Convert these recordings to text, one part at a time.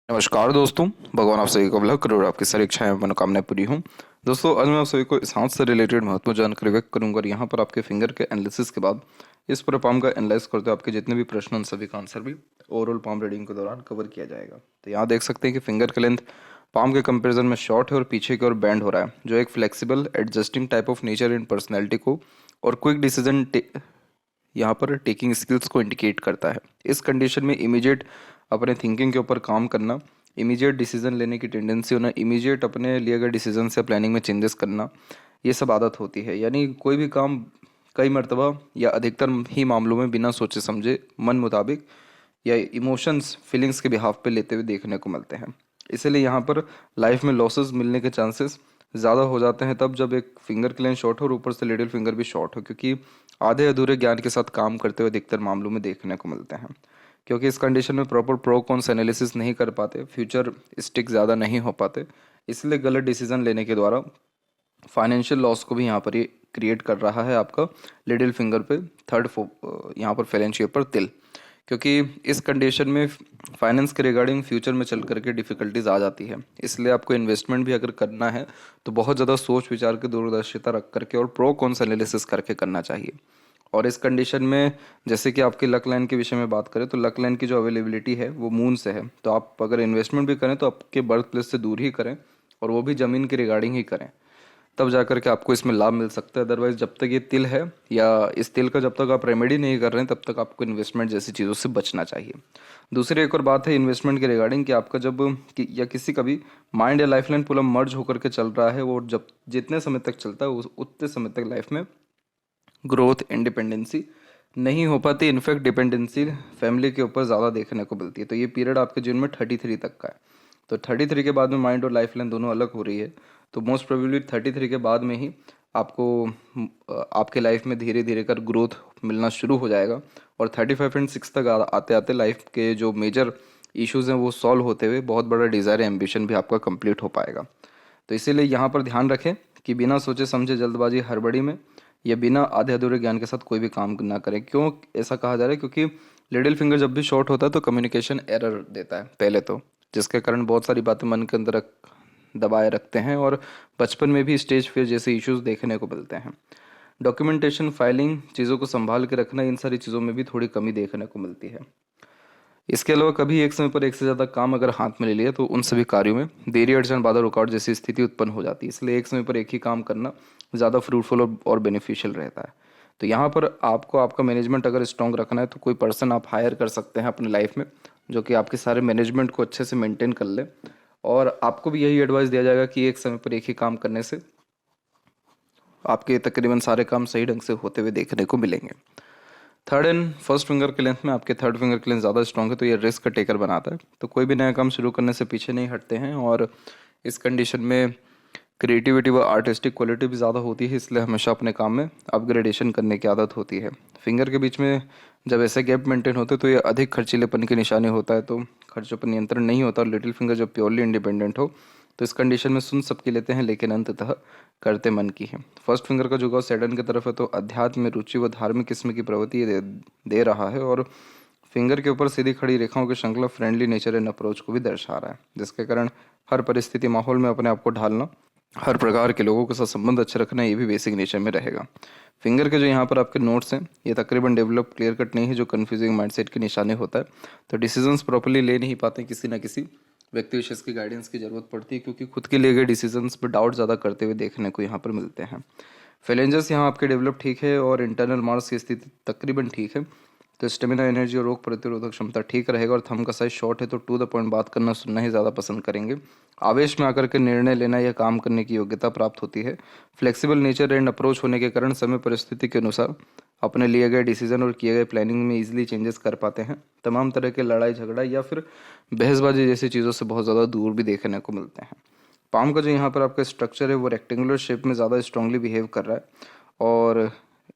नमस्कार दोस्तों। भगवान आप सभी को भला करोड़ आपकी सारी इच्छाएं मनोकामनाएं पूरी हों। दोस्तों, आज मैं आप सभी को इस हाथ से रिलेटेड महत्वपूर्ण जानकारी व्यक्त करूंगा और यहाँ पर आपके फिंगर के एनालिसिस के बाद इस पूरे पाम का एनालाइज करते हुए आपके जितने भी प्रश्न उन सभी का आंसर भी ओवरऑल पाम रीडिंग के दौरान कवर किया जाएगा। तो यहाँ देख सकते हैं कि फिंगर का लेंथ पाम के कंपेरिजन में शॉर्ट है और पीछे की ओर बैंड हो रहा है, जो एक flexible adjusting type of nature in personality को और क्विक डिसीजन यहाँ पर टेकिंग स्किल्स को इंडिकेट करता है। इस कंडीशन में इमीडिएट अपने थिंकिंग के ऊपर काम करना, इमीडिएट डिसीजन लेने की टेंडेंसी होना, इमीडिएट अपने लिए गए डिसीजन से प्लानिंग में चेंजेस करना, ये सब आदत होती है। यानी कोई भी काम कई मर्तबा या अधिकतर ही मामलों में बिना सोचे समझे मन मुताबिक या इमोशंस फीलिंग्स के बिहाफ पे लेते हुए देखने को मिलते हैं। इसीलिए यहाँ पर लाइफ में लॉसेस मिलने के चांसेस ज़्यादा हो जाते हैं तब जब एक फिंगर क्लेन शॉर्ट हो और ऊपर से लिटिल फिंगर भी शॉर्ट हो, क्योंकि आधे अधूरे ज्ञान के साथ काम करते हुए अधिकतर मामलों में देखने को मिलते हैं। क्योंकि इस कंडीशन में प्रॉपर प्रो कॉन्स एनालिसिस नहीं कर पाते, फ्यूचर स्टिक ज़्यादा नहीं हो पाते, इसलिए गलत डिसीजन लेने के द्वारा फाइनेंशियल लॉस को भी यहाँ पर ये क्रिएट कर रहा है आपका लिटिल फिंगर पे थर्ड यहाँ पर फेलेंशियो पर तिल। क्योंकि इस कंडीशन में फाइनेंस के रिगार्डिंग फ्यूचर में चल करके डिफ़िकल्टीज आ जाती है, इसलिए आपको इन्वेस्टमेंट भी अगर करना है तो बहुत ज़्यादा सोच विचार के दूरदर्शिता रख करके और प्रो कॉन्स एनालिसिस करके करना चाहिए। और इस कंडीशन में जैसे कि आपकी लक लाइन के विषय में बात करें तो लक लाइन की जो अवेलेबिलिटी है वो मून से है, तो आप अगर इन्वेस्टमेंट भी करें तो आपके बर्थ प्लेस से दूर ही करें और वो भी ज़मीन के रिगार्डिंग ही करें, तब जा कर के आपको इसमें लाभ मिल सकता है। अदरवाइज जब तक ये तिल है या इस तिल का जब तक आप रेमेडी नहीं कर रहे हैं तब तक आपको इन्वेस्टमेंट जैसी चीज़ों से बचना चाहिए। दूसरी एक और बात है इन्वेस्टमेंट के रिगार्डिंग कि आपका जब या किसी का भी माइंड या लाइफ लाइन पूरा मर्ज होकर के चल रहा है, वो जब जितने समय तक चलता है उतने समय तक लाइफ में ग्रोथ इंडिपेंडेंसी नहीं हो पाती, इनफैक्ट डिपेंडेंसी फैमिली के ऊपर ज़्यादा देखने को मिलती है। तो ये पीरियड आपके जीवन में 33 तक का है। तो 33 के बाद में माइंड और लाइफ लाइन दोनों अलग हो रही है, तो मोस्ट प्रोबेबली 33 के बाद में ही आपको आपके लाइफ में धीरे धीरे कर ग्रोथ मिलना शुरू हो जाएगा और 35 एंड 6 तक आते आते लाइफ के जो मेजर इश्यूज़ हैं वो सॉल्व होते हुए बहुत बड़ा डिज़ायर एम्बिशन भी आपका कंप्लीट हो पाएगा। तो इसीलिए यहाँ पर ध्यान रखें कि बिना सोचे समझे जल्दबाजी हड़बड़ी में या बिना आधे अधूरे ज्ञान के साथ कोई भी काम ना करें। क्यों ऐसा कहा जा रहा है? क्योंकि लिटिल फिंगर जब भी शॉर्ट होता है तो कम्युनिकेशन एरर देता है पहले तो, जिसके कारण बहुत सारी बातें मन के अंदर दबाए रखते हैं और बचपन में भी स्टेज फियर जैसे इश्यूज देखने को मिलते हैं। डॉक्यूमेंटेशन, फाइलिंग, चीज़ों को संभाल के रखना, इन सारी चीज़ों में भी थोड़ी कमी देखने को मिलती है। इसके अलावा कभी एक समय पर एक से ज़्यादा काम अगर हाथ में ले लिया तो उन सभी कार्यों में देरी, अड़चन, बाधा, रुकावट जैसी स्थिति उत्पन्न हो जाती है, इसलिए एक समय पर एक ही काम करना ज़्यादा फ्रूटफुल और बेनिफिशियल रहता है। तो यहाँ पर आपको आपका मैनेजमेंट अगर स्ट्रॉन्ग रखना है तो कोई पर्सन आप हायर कर सकते हैं अपनी लाइफ में जो कि आपके सारे मैनेजमेंट को अच्छे से मेंटेन कर ले, और आपको भी यही एडवाइस दिया जाएगा कि एक समय पर एक ही काम करने से आपके तकरीबन सारे काम सही ढंग से होते हुए देखने को मिलेंगे। थर्ड एंड फर्स्ट फिंगर के लेंथ में आपके थर्ड फिंगर के लेंथ ज़्यादा स्ट्रॉन्ग है, तो ये रिस्क का टेकर बनाता है, तो कोई भी नया काम शुरू करने से पीछे नहीं हटते हैं। और इस कंडीशन में क्रिएटिविटी व आर्टिस्टिक क्वालिटी भी ज़्यादा होती है, इसलिए हमेशा अपने काम में अपग्रेडेशन करने की आदत होती है। फिंगर के बीच में जब ऐसे गैप मेंटेन होते तो ये अधिक खर्चीलेपन की निशानी होता है, तो खर्चों पर नियंत्रण नहीं होता। और लिटिल फिंगर जब प्योरली इंडिपेंडेंट हो तो इस कंडीशन में सुन सबकी लेते हैं लेकिन अंततः करते मन की है। फर्स्ट फिंगर का झुकाव सैटर्न की तरफ है, तो अध्यात्म में रुचि व धार्मिक किस्म की प्रवृत्ति ये दे रहा है। और फिंगर के ऊपर सीधी खड़ी रेखाओं की श्रृंखला फ्रेंडली नेचर एंड अप्रोच को भी दर्शा रहा है, जिसके कारण हर परिस्थिति माहौल में अपने आप को ढालना, हर प्रकार के लोगों के साथ संबंध अच्छे रखना, ये भी बेसिक नेचर में रहेगा। फिंगर के जो यहाँ पर आपके नोट्स हैं ये तकरीबन डेवलप क्लियर कट नहीं है, जो कन्फ्यूजिंग माइंडसेट की निशानी होता है। तो डिसीजंस प्रॉपर्ली ले नहीं पाते, किसी ना किसी व्यक्ति विशेष की गाइडेंस की जरूरत पड़ती है, क्योंकि खुद के लिए गए डिसीजंस पर डाउट ज़्यादा करते हुए देखने को यहाँ पर मिलते हैं। फेलेंजर्स यहाँ आपके डेवलप ठीक है और इंटरनल मार्क्स की स्थिति तकरीबन ठीक है, तो स्टेमिना, एनर्जी और रोग प्रतिरोधक क्षमता ठीक रहेगा। और थंब का साइज शॉर्ट है, तो टू द पॉइंट बात करना सुनना ही ज़्यादा पसंद करेंगे। आवेश में आकर के निर्णय लेना या काम करने की योग्यता प्राप्त होती है। फ्लेक्सिबल नेचर एंड अप्रोच होने के कारण समय परिस्थिति के अनुसार अपने लिए गए डिसीजन और किए गए प्लानिंग में इजीली चेंजेस कर पाते हैं। तमाम तरह के लड़ाई झगड़ा या फिर बहसबाजी जैसी चीज़ों से बहुत ज़्यादा दूर भी देखने को मिलते हैं। पाम का जो यहाँ पर आपका स्ट्रक्चर है वो रेक्टेंगुलर शेप में ज़्यादा स्ट्रांगली बिहेव कर रहा है, और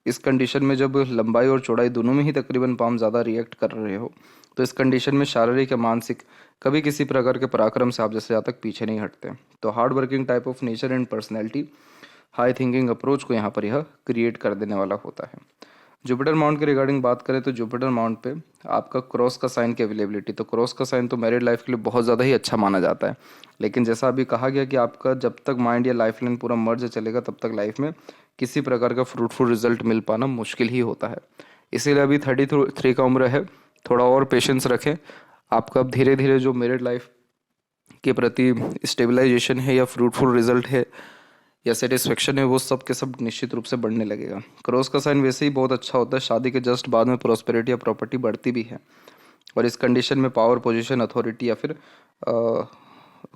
इस कंडीशन में जब लंबाई और चौड़ाई दोनों में ही तकरीबन पाम ज़्यादा रिएक्ट कर रहे हो तो इस कंडीशन में शारीरिक या मानसिक कभी किसी प्रकार के पराक्रम से आप जैसे ज़्यादा तक पीछे नहीं हटते। तो hard working type of nature and personality, high thinking approach को यहाँ पर यह क्रिएट कर देने वाला होता है। जुपिटर माउंट के रिगार्डिंग बात करें तो जुपिटर माउंट पे आपका क्रॉस का साइन की अवेलेबिलिटी, तो क्रॉस का साइन तो मैरिड लाइफ के लिए बहुत ज़्यादा ही अच्छा माना जाता है। लेकिन जैसा अभी कहा गया कि आपका जब तक माइंड या लाइफ लाइन पूरा मर्ज चलेगा तब तक लाइफ में किसी प्रकार का फ्रूटफुल रिजल्ट मिल पाना मुश्किल ही होता है। इसीलिए अभी 33 का उम्र है, थोड़ा और पेशेंस रखें। आपका अब धीरे धीरे जो मैरिड लाइफ के प्रति स्टेबलाइजेशन है या फ्रूटफुल रिजल्ट है या सेटिस्फेक्शन है, वो सब के सब निश्चित रूप से बढ़ने लगेगा। क्रॉस का साइन वैसे ही बहुत अच्छा होता है, शादी के जस्ट बाद में प्रॉस्पेरिटी या प्रॉपर्टी बढ़ती भी है। और इस कंडीशन में पावर, पोजीशन, अथॉरिटी या फिर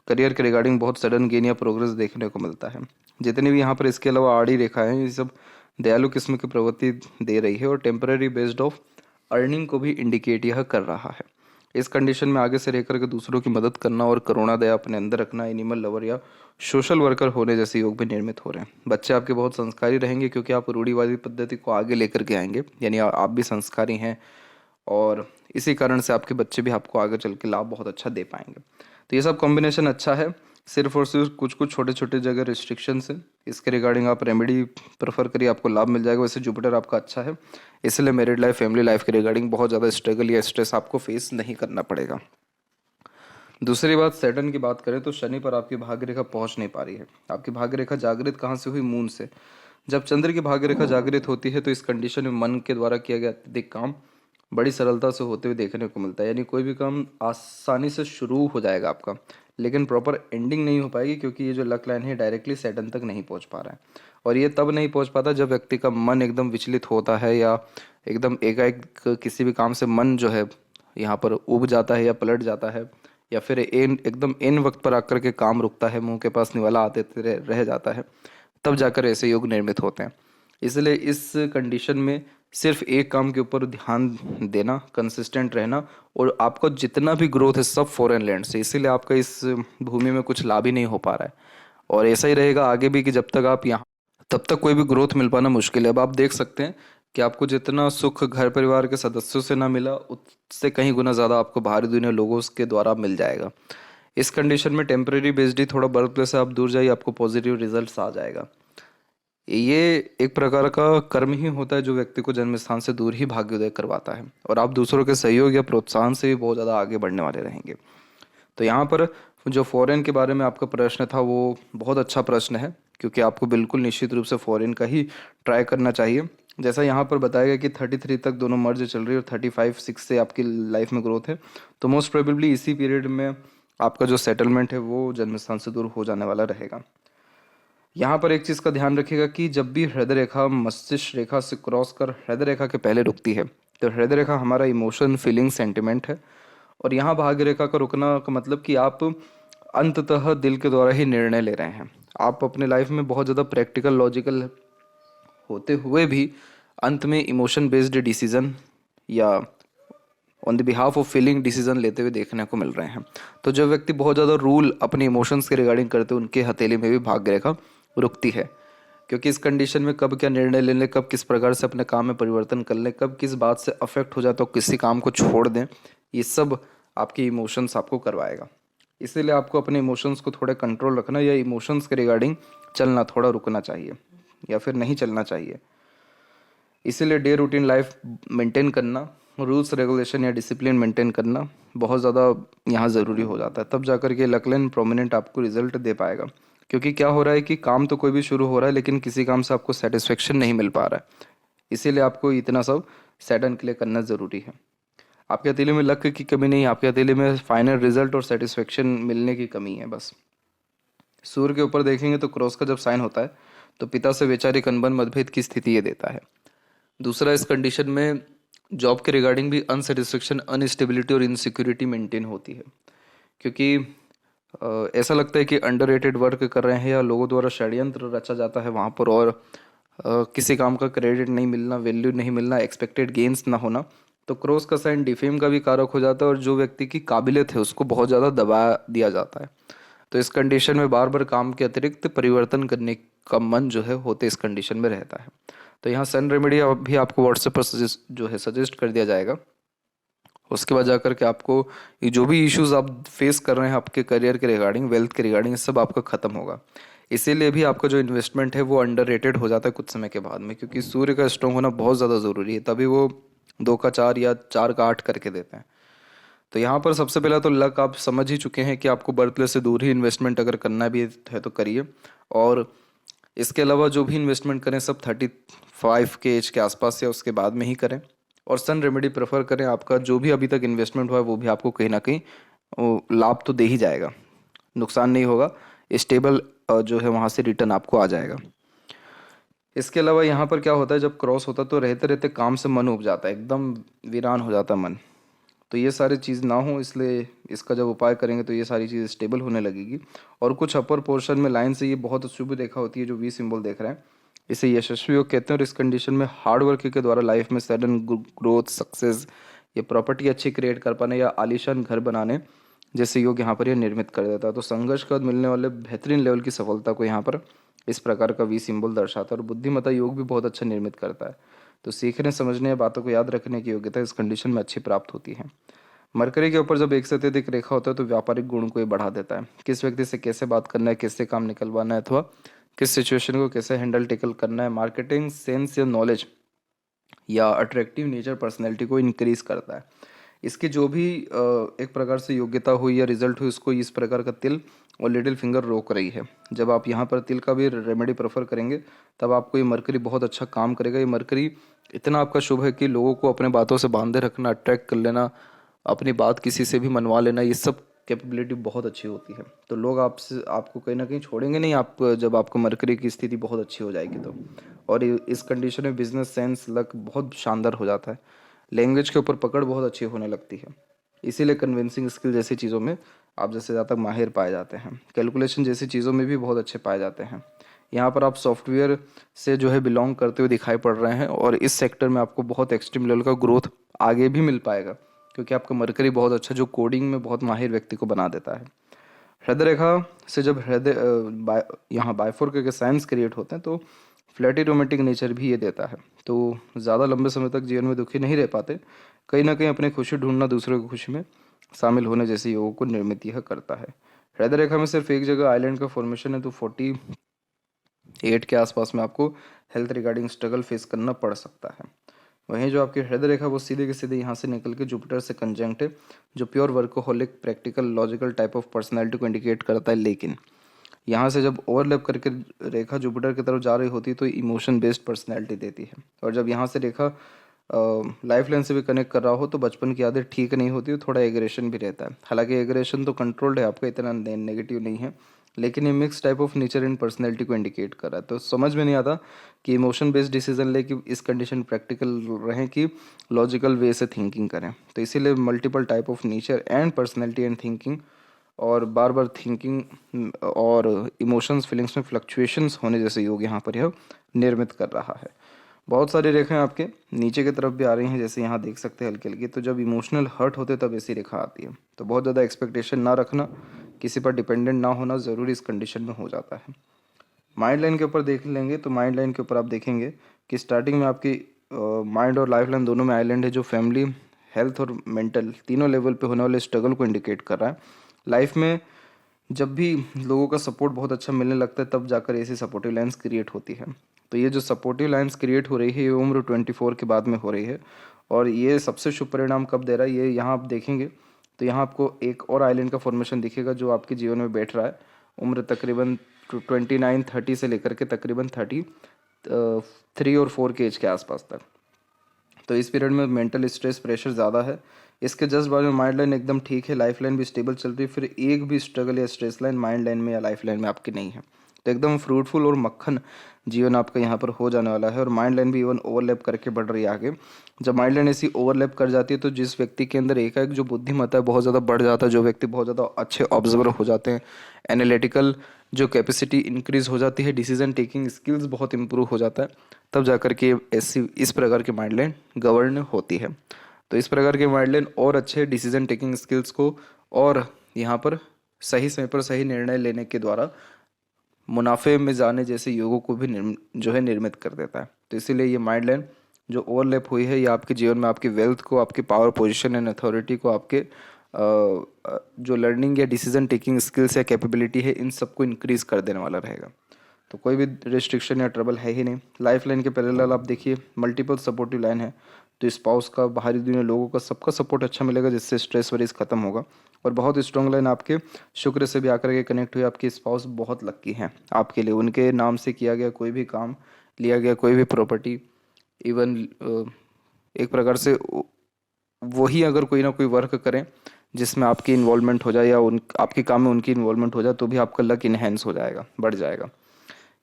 करियर के रिगार्डिंग बहुत सडन गेन या प्रोग्रेस देखने को मिलता है। जितनी भी यहाँ पर इसके अलावा आड़ी रेखा है, ये सब दयालु किस्म की प्रवृत्ति दे रही है और टेम्पररी बेस्ड ऑफ अर्निंग को भी इंडिकेट यह कर रहा है। इस कंडीशन में आगे से रह करके दूसरों की मदद करना और करुणा दया अपने अंदर रखना, एनिमल लवर या सोशल वर्कर होने जैसे योग भी निर्मित हो रहे हैं। बच्चे आपके बहुत संस्कारी रहेंगे क्योंकि आप रूढ़िवादी पद्धति को आगे लेकर के आएंगे, यानी आप भी संस्कारी हैं और इसी कारण से आपके बच्चे भी आपको आगे चल के लाभ बहुत अच्छा दे पाएंगे। तो ये सब कॉम्बिनेशन अच्छा है। सिर्फ और सिर्फ कुछ कुछ छोटे छोटे जगह रिस्ट्रिक्शंस है, इसके रिगार्डिंग आप रेमेडी प्रेफर करिए, आपको लाभ मिल जाएगा। वैसे जुपिटर आपका अच्छा है, इसलिए मैरिड लाइफ, फैमिली लाइफ के रिगार्डिंग बहुत ज़्यादा स्ट्रगल या स्ट्रेस आपको फेस नहीं करना पड़ेगा। दूसरी बात, सैटर्न की बात करें तो शनि पर आपकी भाग्य रेखा पहुंच नहीं पा रही है। आपकी भाग्य रेखा जागृत कहाँ से हुई? मून से। जब चंद्र की भाग्य रेखा जागृत होती है तो इस कंडीशन में मन के द्वारा किया गया अत्यधिक काम बड़ी सरलता से होते हुए देखने को मिलता है, यानी कोई भी काम आसानी से शुरू हो जाएगा आपका, लेकिन प्रॉपर एंडिंग नहीं हो पाएगी क्योंकि ये जो लक लाइन है डायरेक्टली सैटर्न तक नहीं पहुंच पा रहा है। और ये तब नहीं पहुंच पाता जब व्यक्ति का मन एकदम विचलित होता है या एकदम एकाएक किसी भी काम से मन जो है यहाँ पर उब जाता है या पलट जाता है, या फिर एकदम इन वक्त पर आकर के काम रुकता है, मुंह के पास निवाला आते रह जाता है, तब जाकर ऐसे योग निर्मित होते हैं। इसलिए इस कंडीशन में सिर्फ एक काम के ऊपर ध्यान देना, कंसिस्टेंट रहना, और आपका जितना भी ग्रोथ है सब फॉरेन लैंड से, इसीलिए आपका इस भूमि में कुछ लाभ ही नहीं हो पा रहा है। और ऐसा ही रहेगा आगे भी कि जब तक आप यहाँ, तब तक कोई भी ग्रोथ मिल पाना मुश्किल है। अब आप देख सकते हैं कि आपको जितना सुख घर परिवार के सदस्यों से ना मिला, उससे कहीं गुना ज़्यादा आपको बाहरी दुनिया लोगों के द्वारा मिल जाएगा। इस कंडीशन में टेम्परेरी बेस्ड ही थोड़ा बर्थ प्लेस से आप दूर जाइए, आपको पॉजिटिव रिजल्ट्स आ जाएगा। ये एक प्रकार का कर्म ही होता है जो व्यक्ति को जन्म स्थान से दूर ही भाग्योदय करवाता है, और आप दूसरों के सहयोग या प्रोत्साहन से भी बहुत ज़्यादा आगे बढ़ने वाले रहेंगे। तो यहाँ पर जो फॉरेन के बारे में आपका प्रश्न था वो बहुत अच्छा प्रश्न है, क्योंकि आपको बिल्कुल निश्चित रूप से फॉरेन का ही ट्राई करना चाहिए। जैसा यहाँ पर बताया गया कि 33 तक दोनों मर्ज चल रही है और 35-6 से आपकी लाइफ में ग्रोथ है, तो मोस्ट प्रोबेबली इसी पीरियड में आपका जो सेटलमेंट है वो जन्म स्थान से दूर हो जाने वाला रहेगा। यहाँ पर एक चीज़ का ध्यान रखिएगा कि जब भी हृदय रेखा मस्तिष्क रेखा से क्रॉस कर हृदय रेखा के पहले रुकती है, तो हृदय रेखा हमारा इमोशन, फीलिंग, सेंटिमेंट है। और यहाँ भाग्य रेखा का रुकना का मतलब कि आप अंततः दिल के द्वारा ही निर्णय ले रहे हैं। आप अपने लाइफ में बहुत ज़्यादा प्रैक्टिकल, लॉजिकल होते हुए भी अंत में इमोशन बेस्ड डिसीजन या on the behalf of feeling decision लेते हुए देखने को मिल रहे हैं। तो जो व्यक्ति बहुत ज़्यादा रूल अपने इमोशंस के रिगार्डिंग करते हैं, उनके हथेली में भी भाग्य रेखा रुकती है, क्योंकि इस कंडीशन में कब क्या निर्णय ले लें, कब किस प्रकार से अपने काम में परिवर्तन कर लें, कब किस बात से अफेक्ट हो जाए तो किसी काम को छोड़ दें, ये सब आपके इमोशंस आपको करवाएगा। इसीलिए आपको अपने इमोशंस को थोड़ा कंट्रोल रखना या इमोशंस के रिगार्डिंग चलना थोड़ा रुकना चाहिए या फिर नहीं चलना चाहिए। इसीलिए डे रूटीन लाइफ मेंटेन करना, रूल्स रेगुलेशन या डिसिप्लिन मेंटेन करना बहुत ज़्यादा यहाँ ज़रूरी हो जाता है, तब जाकर के लकलाइन प्रोमिनेंट आपको रिजल्ट दे पाएगा। क्योंकि क्या हो रहा है कि काम तो कोई भी शुरू हो रहा है लेकिन किसी काम से आपको सेटिस्फेक्शन नहीं मिल पा रहा है, इसीलिए आपको इतना सब सैटर्न के लिए करना ज़रूरी है। आपके हथेली में लक की कमी नहीं है, आपके हथेली में फाइनल रिजल्ट और सेटिस्फेक्शन मिलने की कमी है बस। सूर्य के ऊपर देखेंगे तो क्रॉस का जब साइन होता है तो पिता से वैचारिक अनबन, मतभेद की स्थिति ये देता है। दूसरा, इस कंडीशन में जॉब के रिगार्डिंग भी अनसेटिस्फेक्शन, अनस्टेबिलिटी और इनसिक्योरिटी मेंटेन होती है, क्योंकि ऐसा लगता है कि अंडररेटेड वर्क कर रहे हैं या लोगों द्वारा षड्यंत्र रचा जाता है वहाँ पर, और किसी काम का क्रेडिट नहीं मिलना, वैल्यू नहीं मिलना, एक्सपेक्टेड गेंस ना होना। तो क्रॉस का साइन डिफेम का भी कारक हो जाता है और जो व्यक्ति की काबिलियत है उसको बहुत ज़्यादा दबा दिया जाता है। तो इस कंडीशन में बार बार काम के अतिरिक्त परिवर्तन करने का मन जो है होते इस कंडीशन में रहता है। तो यहाँ सन रेमेडी भी आपको व्हाट्सएप पर सजेस्ट कर दिया जाएगा। उसके बाद जाकर के आपको ये जो भी इश्यूज आप फेस कर रहे हैं आपके करियर के रिगार्डिंग, वेल्थ के रिगार्डिंग, सब आपका ख़त्म होगा। इसीलिए भी आपका जो इन्वेस्टमेंट है वो अंडररेटेड हो जाता है कुछ समय के बाद में, क्योंकि सूर्य का स्ट्रॉन्ग होना बहुत ज़्यादा ज़रूरी है, तभी वो 2 का 4 या 4 का 8 करके देते हैं। तो यहाँ पर सबसे पहला तो लक आप समझ ही चुके हैं कि आपको बर्थ प्लेस से दूर ही इन्वेस्टमेंट अगर करना भी है तो करिए। और इसके अलावा जो भी इन्वेस्टमेंट करें सब 35 के एज के आसपास या उसके बाद में ही करें। और सन रेमेडी प्रेफर करें, आपका जो भी अभी तक इन्वेस्टमेंट हुआ है वो भी आपको कहीं ना कहीं लाभ तो दे ही जाएगा, नुकसान नहीं होगा, स्टेबल जो है वहाँ से रिटर्न आपको आ जाएगा। इसके अलावा यहाँ पर क्या होता है, जब क्रॉस होता है तो रहते रहते काम से मन उब जाता है, एकदम वीरान हो जाता है मन। तो ये सारी चीज़ ना हो, इसलिए इसका जब उपाय करेंगे तो ये सारी चीज़ स्टेबल होने लगेगी। और कुछ अपर पोर्शन में लाइन से ये बहुत शुभ रेखा होती है, जो वी सिंबल देख रहे हैं, इसे यशस्वी योग कहते हैं। और इस कंडीशन में हार्ड वर्क के द्वारा लाइफ में सडन ग्रोथ, सक्सेस, ये प्रॉपर्टी अच्छी क्रिएट कर पाने या आलीशान घर बनाने जैसे योग यहाँ पर यह निर्मित कर देता है। तो संघर्ष के बाद मिलने वाले बेहतरीन लेवल की सफलता को यहाँ पर इस प्रकार का वी सिंबल दर्शाता है। और बुद्धिमत्ता योग भी बहुत अच्छा निर्मित करता है। तो सीखने, समझने या बातों को याद रखने की योग्यता इस कंडीशन में अच्छी प्राप्त होती है। मरकरी के ऊपर जब एक से अत्यधिक रेखा होता है तो व्यापारिक गुण को ये बढ़ा देता है। किस व्यक्ति से कैसे बात करना है, किससे काम निकलवाना है, अथवा किस सिचुएशन को कैसे हैंडल टेकल करना है, मार्केटिंग सेंस या नॉलेज या अट्रैक्टिव नेचर पर्सनैलिटी को इंक्रीज करता है। इसकी जो भी एक प्रकार से योग्यता हुई या रिजल्ट हुई, उसको इस प्रकार का तिल और लिटिल फिंगर रोक रही है। जब आप यहाँ पर तिल का भी रेमेडी प्रेफर करेंगे तब आपको ये मरकरी बहुत अच्छा काम करेगा। ये मरकरी इतना आपका शुभ है कि लोगों को अपने बातों से बांधे रखना, अट्रैक्ट कर लेना, अपनी बात किसी से भी मनवा लेना, ये सब कैपेबिलिटी बहुत अच्छी होती है। तो लोग आपसे, आपको कहीं ना कहीं छोड़ेंगे नहीं, आप जब आपको मरकरी की स्थिति बहुत अच्छी हो जाएगी तो। और इस कंडीशन में बिजनेस सेंस, लक बहुत शानदार हो जाता है। लैंग्वेज के ऊपर पकड़ बहुत अच्छी होने लगती है। इसीलिए कन्विंसिंग स्किल जैसी चीज़ों में आप जैसे ज़्यादा माहिर पाए जाते हैं। कैलकुलेशन जैसी चीज़ों में भी बहुत अच्छे पाए जाते हैं। यहाँ पर आप सॉफ्टवेयर से जो है बिलोंग करते हुए दिखाई पड़ रहे हैं, और इस सेक्टर में आपको बहुत एक्सट्रीम लेवल का ग्रोथ आगे भी मिल पाएगा, क्योंकि आपका मरकरी बहुत अच्छा जो कोडिंग में बहुत माहिर व्यक्ति को बना देता है। हृदय रेखा से जब यहाँ बायफोर के साइंस क्रिएट होते हैं तो फ्लैटी रोमेंटिक नेचर भी ये देता है। तो ज़्यादा लंबे समय तक जीवन में दुखी नहीं रह पाते, कहीं ना कहीं अपनी खुशी ढूंढना, दूसरों की खुशी में शामिल होने जैसे योगों को निर्मित यह करता है। हृदय रेखा में सिर्फ एक जगह आइलैंड का फॉर्मेशन है, तो 48 के आसपास में आपको हेल्थ रिगार्डिंग स्ट्रगल फेस करना पड़ सकता है। वहीं जो आपकी हृदय रेखा वो सीधे के सीधे यहाँ से निकल के जुपिटर से कंजंक्ट है, जो pure workaholic, practical, logical type of personality को इंडिकेट करता है। लेकिन यहाँ से जब ओवरलैप करके रेखा जुपिटर की तरफ जा रही होती है तो इमोशन बेस्ड पर्सनैलिटी देती है। और जब यहाँ से रेखा लाइफ लाइन से भी कनेक्ट कर रहा हो तो बचपन की आदत ठीक नहीं होती, थोड़ा एग्रेशन भी रहता है। हालांकि एग्रेशन तो कंट्रोल्ड है आपका, इतना नेगेटिव नहीं है, लेकिन ये mix type of nature and personality को इंडिकेट कर रहा है। तो समझ में नहीं आता कि इमोशन बेस्ड डिसीजन ले कि इस कंडीशन प्रैक्टिकल रहें कि लॉजिकल वे से थिंकिंग करें। तो इसीलिए multiple type of nature and personality and thinking, और बार बार थिंकिंग और इमोशंस, फीलिंग्स में फ्लक्चुएशंस होने जैसे योग यहाँ पर यह निर्मित कर रहा है। बहुत सारी रेखाएं आपके नीचे की तरफ भी आ रही हैं, जैसे यहाँ देख सकते हैं हल्की हल्की। तो जब इमोशनल हर्ट होते तब ऐसी रेखा आती है। तो बहुत ज़्यादा एक्सपेक्टेशन ना रखना, किसी पर डिपेंडेंट ना होना ज़रूरी इस कंडीशन में हो जाता है। माइंड लाइन के ऊपर देख लेंगे तो माइंड लाइन के ऊपर आप देखेंगे कि स्टार्टिंग में आपकी माइंड और लाइफ लाइन दोनों में आइलैंड है, जो फैमिली, हेल्थ और मेंटल तीनों लेवल पे होने वाले स्ट्रगल को इंडिकेट कर रहा है। लाइफ में जब भी लोगों का सपोर्ट बहुत अच्छा मिलने लगता है तब जाकर ऐसी सपोर्टिव लाइन्स क्रिएट होती है। तो ये जो सपोर्टिव लाइन्स क्रिएट हो रही है ये उम्र 24 के बाद में हो रही है। और ये सबसे शुभ परिणाम कब दे रहा है, ये यहाँ आप देखेंगे तो यहाँ आपको एक और आइलैंड का फॉर्मेशन दिखेगा जो आपके जीवन में बैठ रहा है। उम्र तकरीबन 29-30 से लेकर के तकरीबन 33 और 4 के एज के आसपास तक। तो इस पीरियड में मेंटल स्ट्रेस, प्रेशर ज़्यादा है। इसके जस्ट बाद में माइंड लाइन एकदम ठीक है, लाइफ लाइन भी स्टेबल चल रही है, फिर एक भी स्ट्रगल या स्ट्रेस लाइन माइंड लाइन में या लाइफ लाइन में आपकी नहीं है। तो एकदम फ्रूटफुल और मक्खन जीवन आपका यहाँ पर हो जाने वाला है। और माइंड लाइन भी इवन ओवरलैप करके बढ़ रही है आगे। जब माइंड लाइन ऐसी ओवरलैप कर जाती है तो जिस व्यक्ति के अंदर एकाएक जो बुद्धिमत्ता है बहुत ज़्यादा बढ़ जाता है, जो व्यक्ति बहुत ज़्यादा अच्छे ऑब्जर्वर हो जाते हैं, एनालिटिकल जो कैपेसिटी इंक्रीज हो जाती है, डिसीजन टेकिंग स्किल्स बहुत इंप्रूव हो जाता है, तब जाकर के ऐसी इस प्रकार की माइंड लाइन गवर्न होती है। तो इस प्रकार के माइंड लाइन और अच्छे डिसीजन टेकिंग स्किल्स को और यहाँ पर सही समय पर सही निर्णय लेने के द्वारा मुनाफे में जाने जैसे योगों को भी जो है निर्मित कर देता है। तो इसीलिए ये माइंड लाइन जो ओवरलैप हुई है ये आपके जीवन में आपकी वेल्थ को, आपकी पावर पोजीशन एंड अथॉरिटी को, आपके जो लर्निंग या डिसीजन टेकिंग स्किल्स या कैपेबिलिटी है, इन सबको इंक्रीज़ कर देने वाला रहेगा। तो कोई भी रिस्ट्रिक्शन या ट्रबल है ही नहीं। लाइफ लाइन के पैरेलल आप देखिए मल्टीपल सपोर्टिव लाइन है, तो स्पाउस का, बाहरी दुनिया, लोगों का, सबका सपोर्ट अच्छा मिलेगा, जिससे स्ट्रेस वरीज खत्म होगा। और बहुत स्ट्रॉन्ग लाइन आपके शुक्र से भी आकर के कनेक्ट हुई। आपके स्पाउस बहुत लक्की हैं आपके लिए। उनके नाम से किया गया कोई भी काम, लिया गया कोई भी प्रॉपर्टी, इवन एक प्रकार से वही अगर कोई ना कोई वर्क करें जिसमें आपकी इन्वॉल्वमेंट हो जाए या आपके काम में उनकी इन्वॉल्वमेंट हो जाए, तो भी आपका लक इन्हेंस हो जाएगा, बढ़ जाएगा।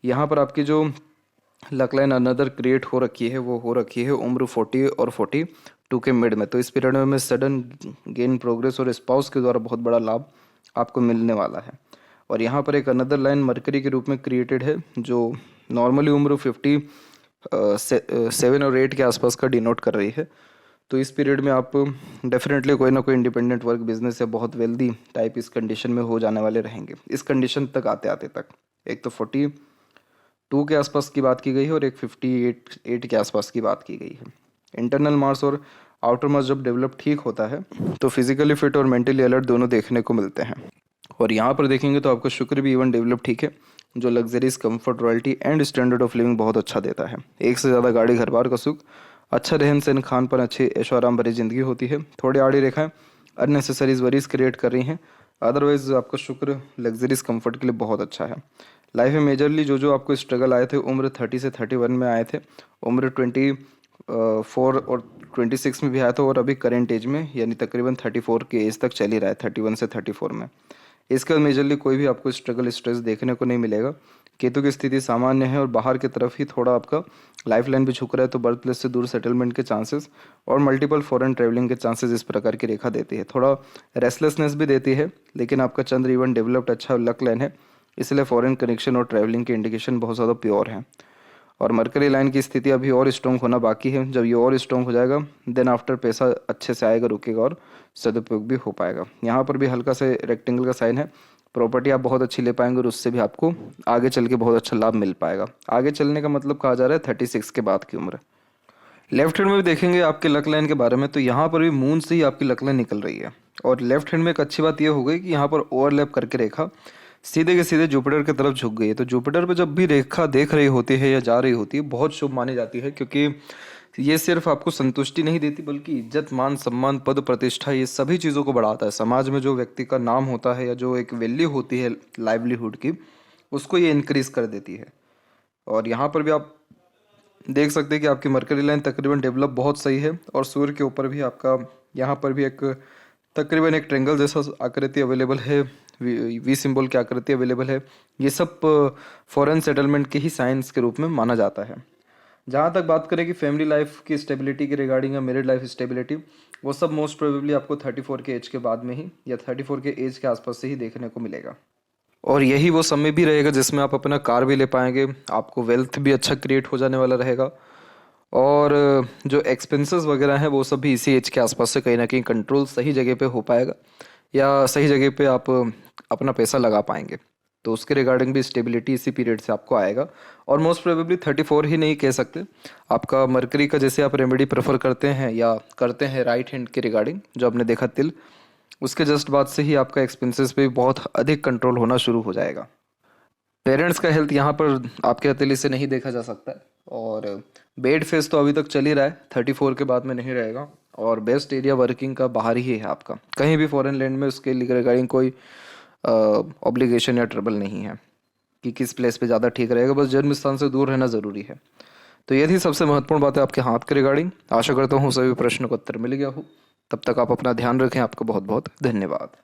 यहाँ पर आपकी जो लक लाइन अनदर क्रिएट हो रखी है, वो हो रखी है उम्र 40 और 42 के मिड में। तो इस पीरियड में सडन गेन प्रोग्रेस और स्पाउस के द्वारा बहुत बड़ा लाभ आपको मिलने वाला है। और यहाँ पर एक अनदर लाइन मरकरी के रूप में क्रिएटेड है, जो नॉर्मली उम्र 57 और 8 के आसपास का डिनोट कर रही है। तो इस पीरियड में आप डेफिनेटली कोई ना कोई इंडिपेंडेंट वर्क, बिजनेस या बहुत वेल्दी टाइप इस कंडीशन में हो जाने वाले रहेंगे। इस कंडीशन तक आते आते तक एक तो 42 के आसपास की बात की गई है और एक 58 के आसपास की बात की गई है। इंटरनल मार्स और आउटर मार्स जब डेवलप ठीक होता है तो फिजिकली फिट और मेंटली अलर्ट दोनों देखने को मिलते हैं। और यहाँ पर देखेंगे तो आपका शुक्र भी इवन डेवलप ठीक है, जो luxuries, comfort, royalty and standard of living बहुत अच्छा देता है। एक से ज़्यादा गाड़ी, घर बार का सुख, अच्छा रहन सहन, खान पान, अच्छी ऐशो आराम भरी जिंदगी होती है। थोड़ी आड़ी रेखाएं अननेसेसरीज वरीज क्रिएट कर रही हैं, अदरवाइज आपका शुक्र लग्जरीज कंफर्ट के लिए बहुत अच्छा है। लाइफ में मेजरली जो आपको स्ट्रगल आए थे उम्र 30 से 31 में आए थे, उम्र 24 और 26 में भी आया था, और अभी करेंट एज में यानी तकरीबन 34 के एज तक चल ही रहा है, 31 से 34 में। इसके बाद मेजरली कोई भी आपको स्ट्रगल, स्ट्रेस देखने को नहीं मिलेगा। केतु की स्थिति सामान्य है और बाहर की तरफ ही थोड़ा आपका लाइफ लाइन भी झुक रहा है, तो बर्थ प्लेस से दूर सेटलमेंट के चांसेस और मल्टीपल फॉरेन ट्रैवलिंग के चांसेस इस प्रकार की रेखा देती है। थोड़ा रेस्टलेसनेस भी देती है, लेकिन आपका चंद्र इवन डेवलप्ड अच्छा लक लाइन है, इसलिए फॉरेन कनेक्शन और ट्रैवलिंग के इंडिकेशन बहुत ज़्यादा प्योर हैं। और मरकरी लाइन की स्थिति अभी और स्ट्रॉन्ग होना बाकी है। जब ये और स्ट्रॉन्ग हो जाएगा देन आफ्टर पैसा अच्छे से आएगा, रुकेगा और सदुपयोग भी हो पाएगा। यहाँ पर भी हल्का से रेक्टेंगल का साइन है, प्रॉपर्टी आप बहुत अच्छी ले पाएंगे और उससे भी आपको आगे चल के बहुत अच्छा लाभ मिल पाएगा। आगे चलने का मतलब कहा जा रहा है 36 के बाद की उम्र। लेफ्ट हैंड में भी देखेंगे आपके लक लाइन के बारे में, तो यहाँ पर भी मून से ही आपकी लक लाइन निकल रही है। और लेफ्ट हैंड में एक अच्छी बात यह हो गई कि यहाँ पर ओवरलैप करके रेखा सीधे के सीधे जुपिटर की तरफ झुक गई है। तो जुपिटर पे जब भी रेखा देख रही होती है या जा रही होती है, बहुत शुभ मानी जाती है, क्योंकि ये सिर्फ आपको संतुष्टि नहीं देती बल्कि इज्जत, मान, सम्मान, पद, प्रतिष्ठा, ये सभी चीज़ों को बढ़ाता है। समाज में जो व्यक्ति का नाम होता है या जो एक वैल्यू होती है लाइवलीहुड की, उसको ये इंक्रीज कर देती है। और यहाँ पर भी आप देख सकते हैं कि आपकी मरकरी लाइन तकरीबन डेवलप बहुत सही है, और सूर्य के ऊपर भी आपका यहाँ पर भी एक तकरीबन एक ट्रेंगल जैसा आकृति अवेलेबल है, वी सिंबल की आकृति अवेलेबल है। ये सब फॉरेन सेटलमेंट के ही साइंस के रूप में माना जाता है। जहाँ तक बात करें कि फैमिली लाइफ की स्टेबिलिटी के रिगार्डिंग या मैरिड लाइफ स्टेबिलिटी, वो सब मोस्ट प्रोबेबली आपको 34 के एज के बाद में ही या 34 के एज के आसपास से ही देखने को मिलेगा। और यही वो समय भी रहेगा जिसमें आप अपना कार भी ले पाएंगे, आपको वेल्थ भी अच्छा क्रिएट हो जाने वाला रहेगा, और जो एक्सपेंसेस वगैरह हैं वो सब भी इसी एज के आसपास से कहीं ना कहीं कंट्रोल सही जगह पे हो पाएगा या सही जगह पे आप अपना पैसा लगा पाएंगे। तो उसके रिगार्डिंग भी स्टेबिलिटी इसी पीरियड से आपको आएगा। और मोस्ट प्रोबेबली 34 ही नहीं कह सकते, आपका मरकरी का जैसे आप रेमेडी प्रेफर करते हैं या करते हैं राइट हैंड के रिगार्डिंग, जो आपने देखा तिल, उसके जस्ट बाद से ही आपका एक्सपेंसेस पे बहुत अधिक कंट्रोल होना शुरू हो जाएगा। पेरेंट्स का हेल्थ यहाँ पर आपके हथेली से नहीं देखा जा सकता है, और बेड फेस तो अभी तक चल ही रहा है, 34 के बाद में नहीं रहेगा। और बेस्ट एरिया वर्किंग का बाहर ही है आपका, कहीं भी फॉरेन लैंड में उसके रिगार्डिंग कोई ऑब्लिगेशन या ट्रबल नहीं है कि किस प्लेस पे ज़्यादा ठीक रहेगा, बस जन्म स्थान से दूर रहना ज़रूरी है। तो ये थी सबसे महत्वपूर्ण बात है आपके हाथ के रिगार्डिंग। आशा करता हूँ सभी प्रश्नों का उत्तर मिल गया हो। तब तक आप अपना ध्यान रखें। आपका बहुत बहुत धन्यवाद।